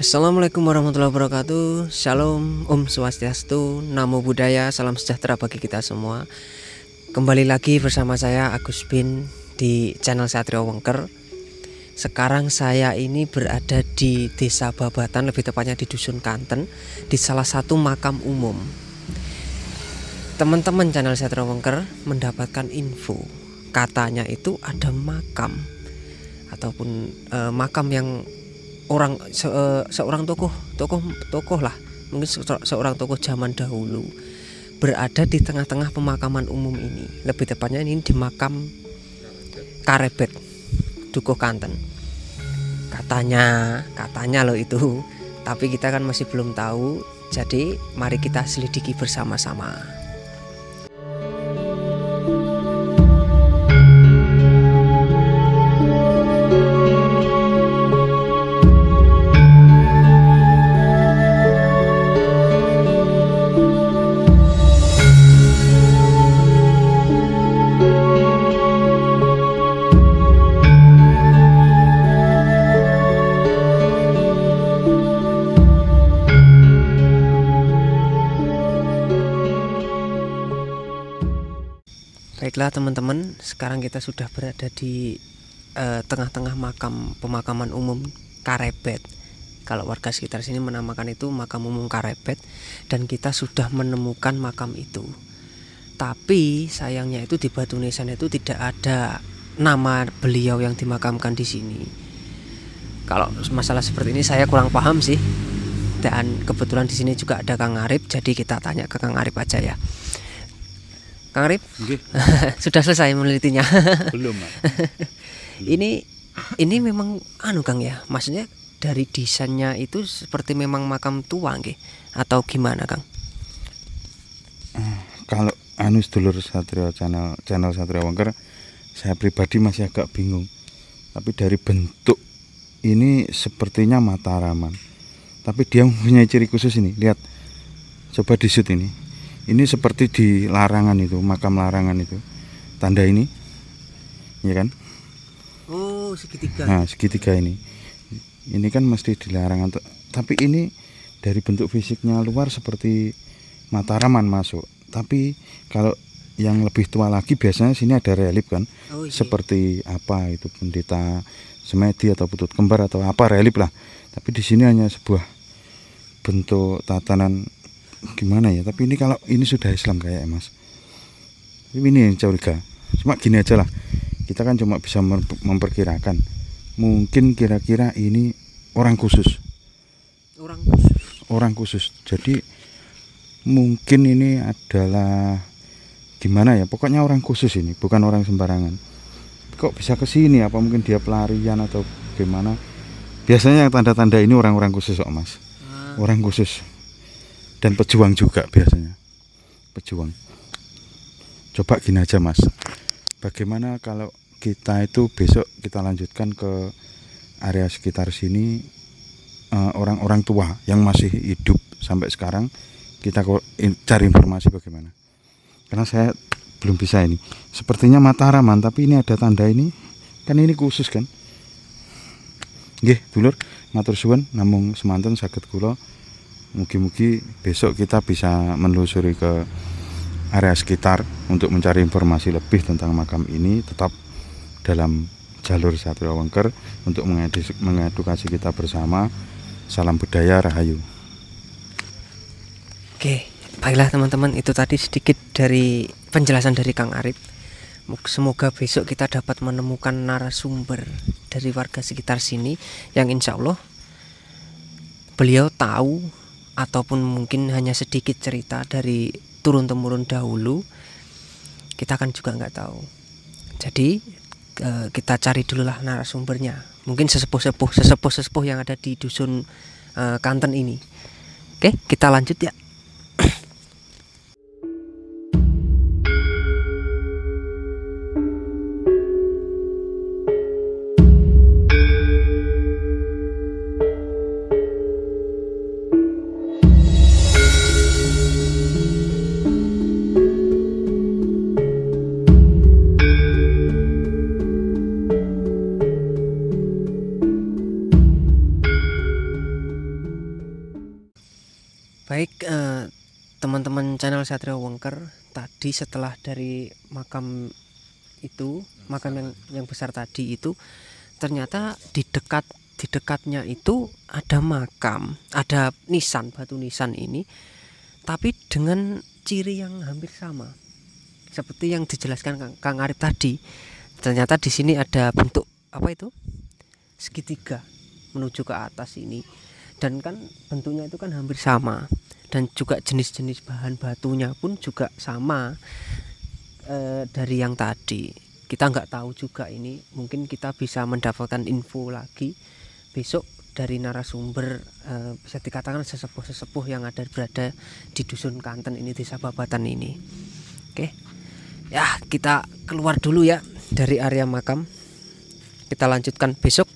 Assalamualaikum warahmatullahi wabarakatuh. Shalom, Om Swastiastu, Namo Buddhaya, salam sejahtera bagi kita semua. Kembali lagi bersama saya Agus Bin di channel Satrio Wengker. Sekarang saya ini berada di Desa Babatan, lebih tepatnya di Dusun Kanten, di salah satu makam umum. Teman-teman channel Satrio Wengker mendapatkan info, katanya itu ada makam ataupun makam yang seorang tokoh lah, mungkin seorang tokoh zaman dahulu berada di tengah-tengah pemakaman umum ini. Lebih tepatnya ini di makam Karebet, Dukuh Kanten. Katanya loh itu, tapi kita kan masih belum tahu. Jadi mari kita selidiki bersama-sama. Baiklah teman-teman, sekarang kita sudah berada di tengah-tengah pemakaman umum Karebet. Kalau warga sekitar sini menamakan itu makam umum Karebet, dan kita sudah menemukan makam itu. Tapi sayangnya itu di batu nisan itu tidak ada nama beliau yang dimakamkan di sini. Kalau masalah seperti ini saya kurang paham sih. Dan kebetulan di sini juga ada Kang Arif, jadi kita tanya ke Kang Arif aja ya. Kang Arif, sudah selesai menelitinya? Belum, Mas. Ini memang Kang ya, maksudnya dari desainnya itu seperti memang makam tua nggih, atau gimana Kang? Kalau sedulur Satrio channel Satrio Wengker, saya pribadi masih agak bingung. Tapi dari bentuk ini sepertinya Mataraman. Tapi dia mempunyai ciri khusus ini. Lihat, coba di shoot ini. Ini seperti di larangan itu, makam larangan itu. Tanda ini, ya kan? Oh, segitiga. Nah, segitiga ini. Ini kan mesti di larangan. Tapi ini dari bentuk fisiknya luar seperti Mataraman masuk. Tapi kalau yang lebih tua lagi biasanya sini ada relief kan? Oh, iya. Seperti apa itu, pendeta semedi atau putut kembar atau apa, relief lah. Tapi di sini hanya sebuah bentuk tatanan gimana ya, tapi ini kalau ini sudah Islam kayak Mas. Ini yang curiga. Cuma gini aja lah, kita kan cuma bisa memperkirakan. Mungkin kira-kira ini orang khusus. Orang khusus. Jadi mungkin ini adalah gimana ya, pokoknya orang khusus ini, bukan orang sembarangan. Kok bisa ke sini? Apa mungkin dia pelarian atau gimana? Biasanya yang tanda-tanda ini orang-orang khusus kok Mas. Orang khusus. Dan pejuang juga biasanya. Pejuang. Coba gini aja Mas, bagaimana kalau kita itu besok kita lanjutkan ke area sekitar sini, orang-orang tua yang masih hidup sampai sekarang, kita cari informasi bagaimana. Karena saya belum bisa ini. Sepertinya Mataraman, tapi ini ada tanda ini. Kan ini khusus kan. Nggih, dulur, matur suwun namung semanten saged kula. Mugi-mugi besok kita bisa menelusuri ke area sekitar untuk mencari informasi lebih tentang makam ini, tetap dalam jalur Satrio Wengker untuk mengedukasi kita bersama. Salam budaya, rahayu. Oke, baiklah teman-teman, itu tadi sedikit dari penjelasan dari Kang Arif. Semoga besok kita dapat menemukan narasumber dari warga sekitar sini yang insya Allah beliau tahu ataupun mungkin hanya sedikit cerita dari turun-temurun dahulu. Kita kan juga nggak tahu. Jadi kita cari dulu lah narasumbernya. Mungkin sesepuh yang ada di dusun Kanten ini. Oke, kita lanjut ya. Satrio Wengker tadi setelah dari makam itu, makam yang besar tadi itu, ternyata di dekatnya itu ada makam, ada nisan, batu nisan ini, tapi dengan ciri yang hampir sama seperti yang dijelaskan Kang Arif tadi. Ternyata di sini ada bentuk apa itu, segitiga menuju ke atas ini, dan kan bentuknya itu kan hampir sama, dan juga jenis-jenis bahan batunya pun juga sama dari yang tadi. Kita nggak tahu juga ini, mungkin kita bisa mendapatkan info lagi besok dari narasumber, bisa dikatakan sesepuh yang berada di dusun Kanten ini, desa Babatan ini. Oke ya, kita keluar dulu ya dari area makam, kita lanjutkan besok.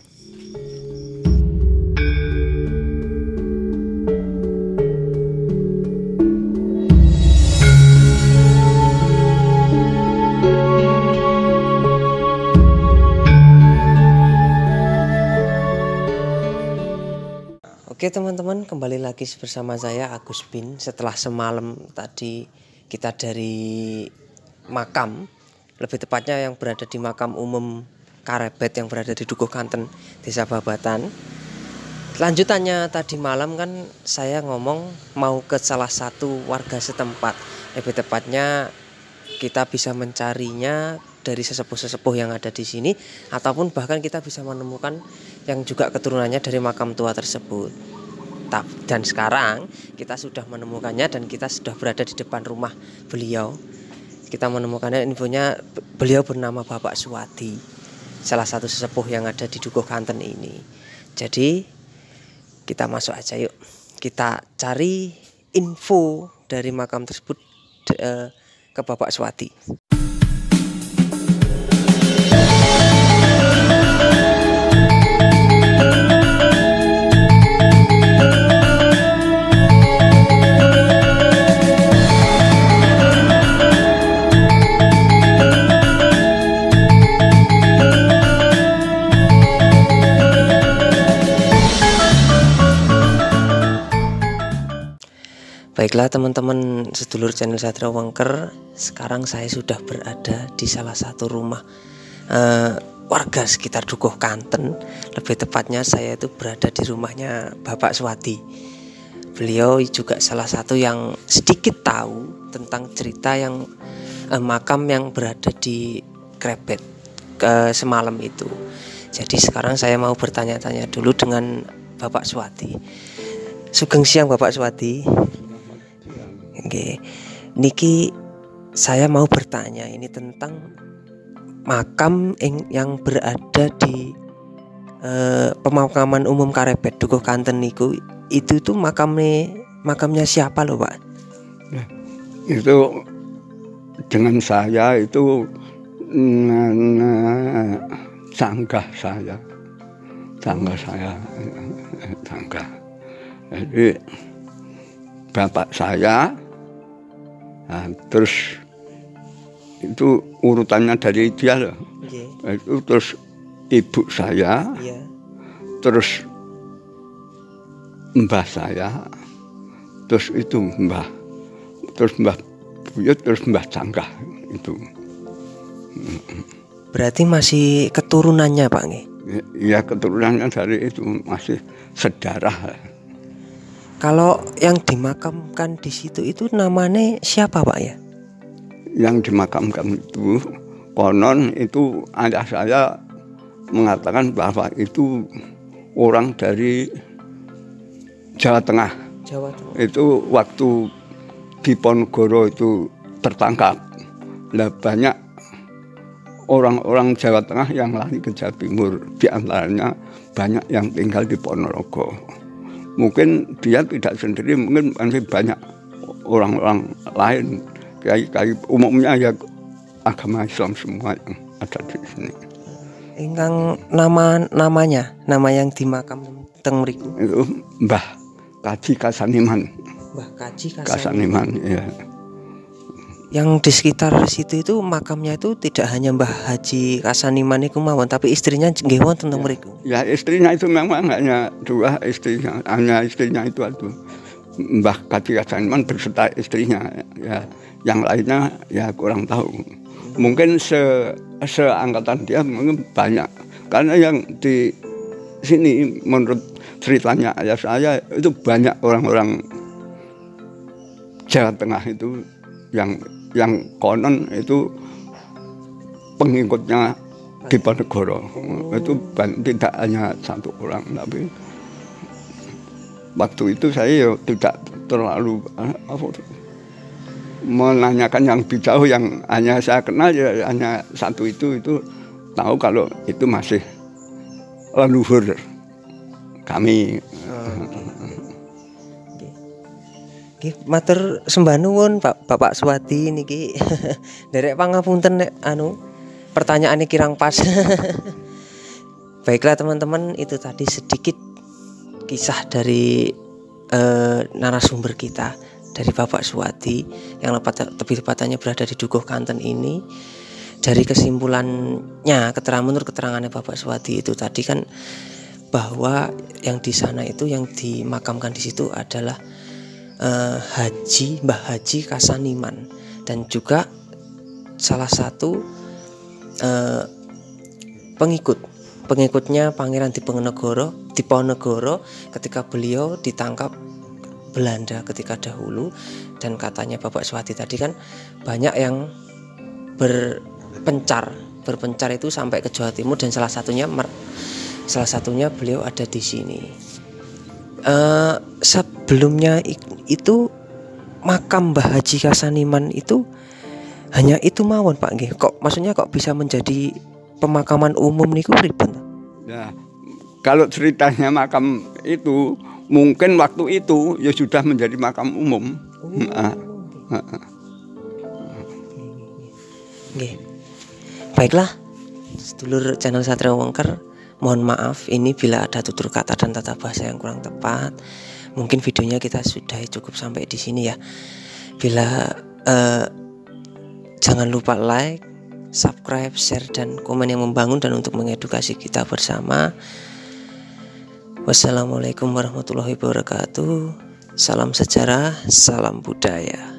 Oke teman-teman, kembali lagi bersama saya Agus Bin. Setelah semalam tadi kita dari makam, lebih tepatnya yang berada di makam umum Karebet yang berada di Dukuh Kanten, desa Babatan. Lanjutannya tadi malam kan saya ngomong mau ke salah satu warga setempat. Lebih tepatnya kita bisa mencarinya dari sesepuh-sesepuh yang ada di sini, ataupun bahkan kita bisa menemukan yang juga keturunannya dari makam tua tersebut. Dan sekarang kita sudah menemukannya dan kita sudah berada di depan rumah beliau. Kita menemukannya, infonya beliau bernama Bapak Suwadi, salah satu sesepuh yang ada di Dukuh Kanten ini. Jadi kita masuk aja yuk, kita cari info dari makam tersebut ke Bapak Suwadi. Baiklah teman-teman sedulur channel Satrio Wengker, sekarang saya sudah berada di salah satu rumah warga sekitar Dukuh Kanten. Lebih tepatnya saya itu berada di rumahnya Bapak Suwadi. Beliau juga salah satu yang sedikit tahu tentang cerita yang makam yang berada di Krebet semalam itu. Jadi sekarang saya mau bertanya-tanya dulu dengan Bapak Suwadi. Sugeng siang Bapak Suwadi. Oke, niki saya mau bertanya ini tentang makam yang berada di pemakaman umum Karebet Dukuh Kanten niku. Itu tuh makamnya siapa loh Pak? Nah, itu dengan saya itu sanggah saya. Jadi bapak saya, nah, terus itu urutannya dari dia loh. Yeah. Itu terus ibu saya, yeah. Terus mbah saya, terus itu mbah buyut, terus mbah Canggah itu. Berarti masih keturunannya Pak nggih? Iya, keturunannya dari itu, masih sedarah. Kalau yang dimakamkan di situ itu namanya siapa Pak ya? Yang dimakamkan itu konon itu ayah saya mengatakan bahwa itu orang dari Jawa Tengah. Itu waktu Diponegoro itu tertangkap. Nah, banyak orang-orang Jawa Tengah yang lari ke Jawa Timur, di antaranya banyak yang tinggal di Ponorogo. Mungkin dia tidak sendiri, mungkin masih banyak orang-orang lain, kayak umumnya ya agama Islam semua yang ada di sini. Ingkang nama yang dimakam teng mriku itu Mbah Kaji Kasaniman. Mbah Kaji Kasaniman, ya. Yang di sekitar situ itu makamnya itu tidak hanya Mbah Haji Kasaniman iku mawon, tapi istrinya nggih wonten teng mriku. Ya, istrinya itu memang hanya dua istrinya, hanya istrinya itu. Mbah Kaji Kasaniman berserta istrinya. Ya, yang lainnya ya kurang tahu. Mungkin seangkatan dia mungkin banyak. Karena yang di sini menurut ceritanya ayah saya itu banyak orang-orang Jawa Tengah itu yang konon itu pengikutnya Diponegoro. Itu tidak hanya satu orang, tapi waktu itu saya tidak terlalu menanyakan yang lebih jauh. Yang hanya saya kenal ya hanya satu itu tahu kalau itu masih leluhur kami. Matur sembah nuwun Bapak Suwadi niki. Derek pangapunten nek pertanyaannya kirang pas. Baiklah teman-teman, itu tadi sedikit kisah dari narasumber kita, dari Bapak Suwadi yang lebih tepatnya berada di Dukuh Kanten ini. Dari kesimpulannya, menurut keterangannya Bapak Suwadi itu tadi kan bahwa yang di sana itu yang dimakamkan di situ adalah Mbah Haji Kasaniman, dan juga salah satu pengikutnya Pangeran Diponegoro ketika beliau ditangkap Belanda ketika dahulu. Dan katanya Bapak Suwadi tadi kan banyak yang berpencar itu sampai ke Jawa Timur, dan salah satunya beliau ada di sini. Sebelumnya itu makam Mbah Haji Kasaniman itu hanya itu mawon Pak nggih. Maksudnya kok bisa menjadi pemakaman umum niku pripun? Nah, kalau ceritanya makam itu mungkin waktu itu ya sudah menjadi makam umum. Nggih. Baiklah, sedulur channel Satrio Wengker, mohon maaf ini bila ada tutur kata dan tata bahasa yang kurang tepat. Mungkin videonya kita sudah cukup sampai di sini ya. Bila jangan lupa like, subscribe, share, dan komen yang membangun dan untuk mengedukasi kita bersama. Wassalamualaikum warahmatullahi wabarakatuh. Salam sejarah, salam budaya.